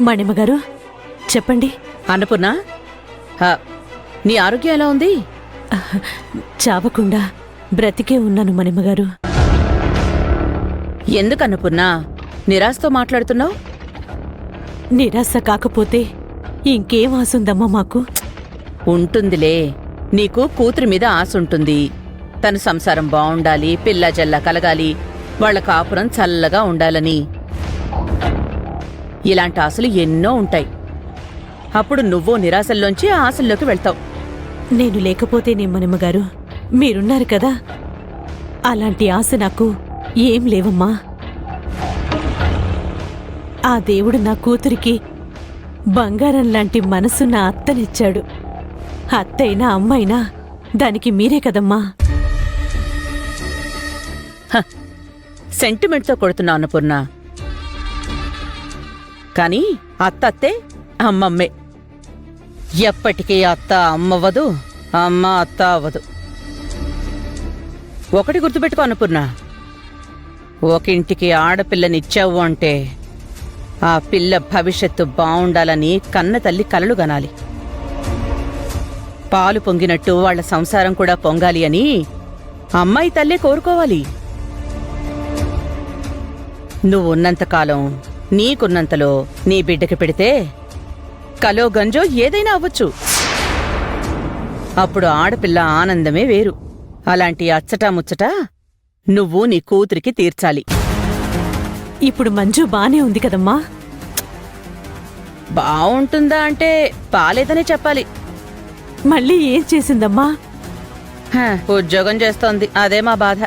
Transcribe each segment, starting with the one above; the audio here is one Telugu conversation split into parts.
మణిమగారు చెప్పండి. అన్నపూర్ణ, నీ ఆరోగ్యం ఎలా ఉంది? చావకుండా బ్రతికే ఉన్నాను మణిమగారు. ఎందుకు అన్నపూర్ణ నిరాశతో మాట్లాడుతున్నావు? నిరాశ కాకపోతే ఇంకేం ఆసుందమ్మా మాకు? ఉంటుందిలే, నీకు కూతురి మీద ఆశుంటుంది. తన సంసారం బావుండాలి, పిల్లా జల్లా కలగాలి, వాళ్ల కాపురం చల్లగా ఉండాలని. ఇలాంటి ఆశలు ఎన్నో ఉంటాయి. అప్పుడు నువ్వు నిరాశల్లోంచి ఆశల్లోకి వెళ్తావు. నేను లేకపోతేనే మణిమగారు, మీరున్నారు కదా, అలాంటి ఆశ నాకు ఏం లేవమ్మా. ఆ దేవుడు నా కూతురికి బంగారం లాంటి మనసున్న అత్తనిచ్చాడు. అత్తైనా అమ్మైనా దానికి మీరే కదమ్మా. సెంటిమెంట్తో కొడుతున్నావు అన్నపూర్ణ. కాని అత్తే అమ్మమ్మే. ఎప్పటికీ అత్త అమ్మవ్వదు, అమ్మ అత్త అవ్వదు. ఒకటి గుర్తుపెట్టుకో అన్నపూర్ణ, ఒకింటికి ఆడపిల్లనిచ్చావు అంటే ఆ పిల్ల భవిష్యత్తు బావుండాలని కన్న తల్లి కలలు గనాలి. పాలు పొంగినట్టు వాళ్ల సంసారం కూడా పొంగాలి అని అమ్మాయి తల్లే కోరుకోవాలి. నువ్వున్నంతకాలం నీకున్నంతలో నీ బిడ్డకి పెడితే కలో గంజో ఏదైనా అవ్వచ్చు. అప్పుడు ఆడపిల్ల ఆనందమే వేరు. అలాంటి అచ్చటా ముచ్చట నువ్వు నీ కూతురికి తీర్చాలి. ఇప్పుడు మంజు బానే ఉంది కదమ్మా? బావుంటుందా అంటే బాలేదనే చెప్పాలి. మళ్ళీ ఏం చేసిందమ్మా? ఉద్యోగం చేస్తోంది, అదే మా బాధ.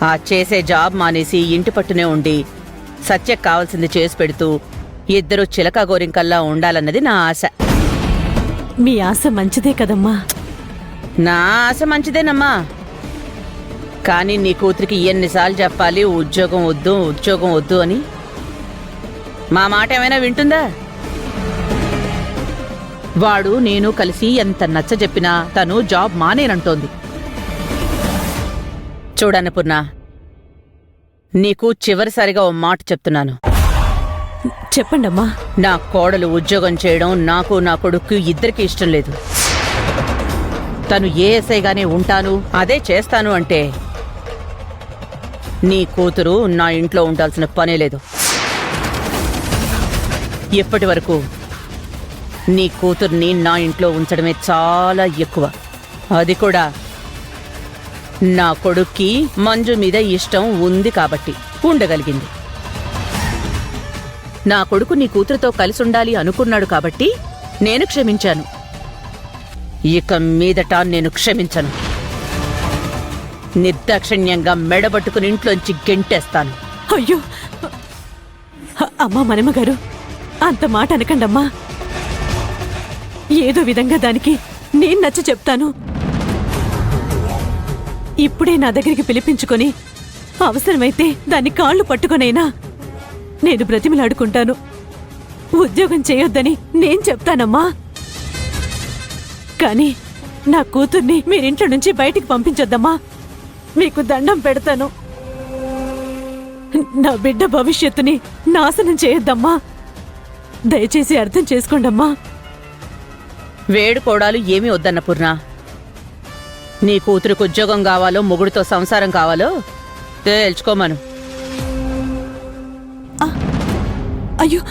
ఆ చేసే జాబ్ మానేసి ఇంటి పట్టునే ఉండి సత్యకు కావాల్సింది చేసి పెడుతూ ఇద్దరూ చిలక గోరింకల్లా ఉండాలన్నది నా ఆశ. మీ ఆశ మంచిదే కదమ్మా. నా ఆశ మంచిదేనమ్మా. కాని నీ కూతురికి ఎన్నిసార్లు చెప్పాలి ఉద్యోగం వద్దు, ఉద్యోగం వద్దు అని? మా మాట ఏమైనా వింటుందా? వాడు నేను కలిసి ఎంత నచ్చజెప్పినా తను జాబ్ మానేనంటోంది. చూడన్నపూర్ణ, నీకు చివరిసారిగా ఓ మాట చెప్తున్నాను. చెప్పండమ్మా. నా కోడలు ఉద్యోగం చేయడం నాకు నా కొడుకు ఇద్దరికీ ఇష్టం లేదు. తను ఏఎస్ఐగానే ఉంటాను, అదే చేస్తాను అంటే నీ కూతురు నా ఇంట్లో ఉండాల్సిన పనే లేదు. ఇప్పటి వరకు నీ కూతుర్ని నా ఇంట్లో ఉంచడమే చాలా ఎక్కువ. అది కూడా నా కొడుక్కి మంజు మీద ఇష్టం ఉంది కాబట్టి ఉండగలిగింది. నా కొడుకు నీ కూతురుతో కలిసుండాలి అనుకున్నాడు కాబట్టి నేను క్షమించాను. ఇక మీదట నేను క్షమించను. నిర్దాక్షిణ్యంగా మెడబట్టుకుని ఇంట్లోంచి గెంటేస్తాను. అయ్యో అమ్మా మణిమగారు, అంత మాట అనకండమ్మా. ఏదో విధంగా దానికి నేను నచ్చ చెప్తాను. ఇప్పుడే నా దగ్గరికి పిలిపించుకొని అవసరమైతే దాన్ని కాళ్ళు పట్టుకొనైనా నేను బ్రతిమిలాడుకుంటాను. ఉద్యోగం చేయొద్దని నేను చెప్తానమ్మా. కానీ నా కూతుర్ని మీరింట్లో నుంచి బయటికి పంపించొద్దమ్మా. మీకు దండం పెడతాను. నా బిడ్డ భవిష్యత్తుని నాశనం చేయొద్దమ్మా. దయచేసి అర్థం చేసుకోండమ్మా. వేడుకోడాలు ఏమీ వద్దన్నపూర్ణ. నీ కూతురికి ఉద్యోగం కావాలో మొగుడితో సంసారం కావాలో తేల్చుకోమను. అయ్యో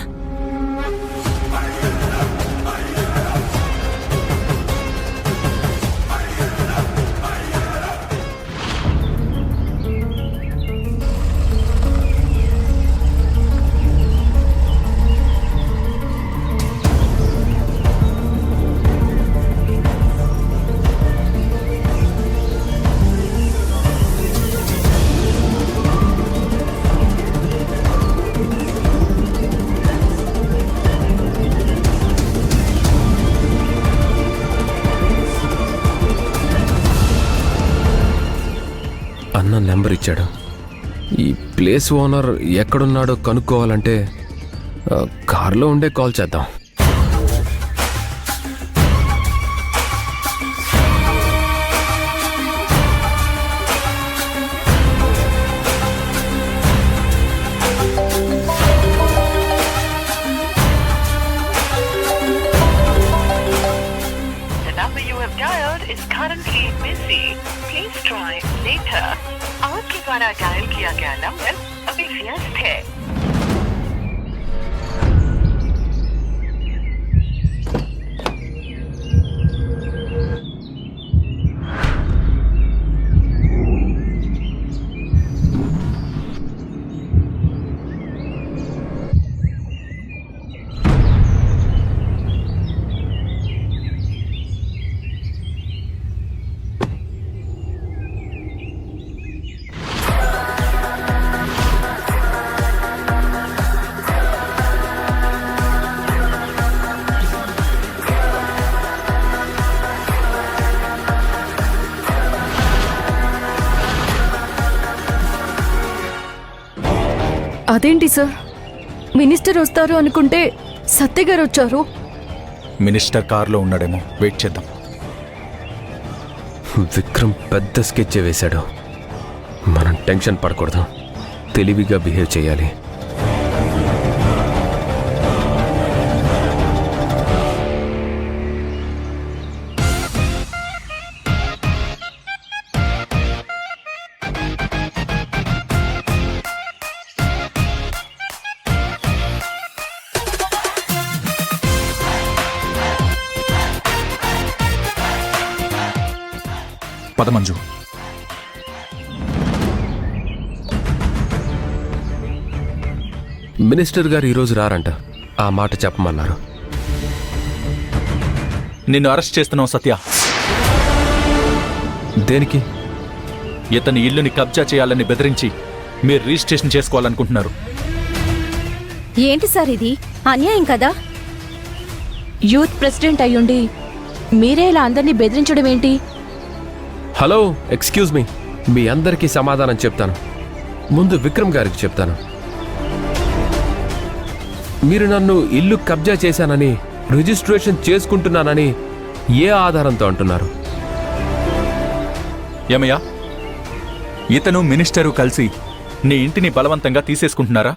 అన్న నెంబర్ ఇచ్చాడు. ఈ ప్లేస్ ఓనర్ ఎక్కడున్నాడో కనుక్కోవాలంటే కార్లో ఉండే కాల్ చేద్దాం. try later. आपके द्वारा डायल किया गया नंबर अभी व्यस्त है. అదేంటి సార్, మినిస్టర్ వస్తారు అనుకుంటే సత్య గారు వచ్చారు. మినిస్టర్ కారులో ఉన్నాడేమో, వెయిట్ చేద్దాం. విక్రమ్ పెద్ద స్కెచ్ వేశాడు. మనం టెన్షన్ పడకూడదు, తెలివిగా బిహేవ్ చేయాలి. పద మంజు. మినిస్టర్ గారు ఈరోజు రారంట, ఆ మాట చెప్పమన్నారు. నిన్ను అరెస్ట్ చేస్తున్నావు సత్య. దేనికి? ఇతని ఇల్లుని కబ్జా చేయాలని బెదిరించి మీరు రిజిస్ట్రేషన్ చేసుకోవాలనుకుంటున్నారు. ఏంటి సార్ ఇది, అన్యాయం కదా? యూత్ ప్రెసిడెంట్ అయ్యుండి మీరే ఇలా అందరినీ బెదిరించడం ఏంటి? హలో, ఎక్స్క్యూజ్ మీ అందరికీ సమాధానం చెప్తాను. ముందు విక్రమ్ గారికి చెప్తాను. మీరు నన్ను ఇల్లు కబ్జా చేశానని, రిజిస్ట్రేషన్ చేసుకుంటున్నానని ఏ ఆధారంతో అంటున్నారు? ఏమయ్యా, ఇతను మినిస్టరు కలిసి నీ ఇంటిని బలవంతంగా తీసేసుకుంటున్నారా?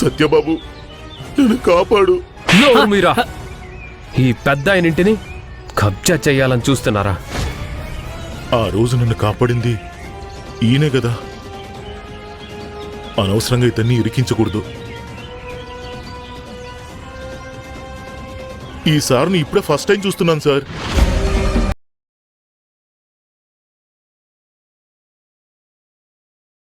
సత్యబాబు, నన్ను కాపాడు. నోరు మీరా! ఈ పెద్ద ఆయన ఇంటిని కబ్జా చేయాలని చూస్తున్నారా? ఆ రోజు నన్ను కాపాడింది ఈయనే కదా. అనవసరంగా ఇతన్ని ఇరికించకూడదు. ఈసారి ఇప్పుడే ఫస్ట్ టైం చూస్తున్నాను సార్.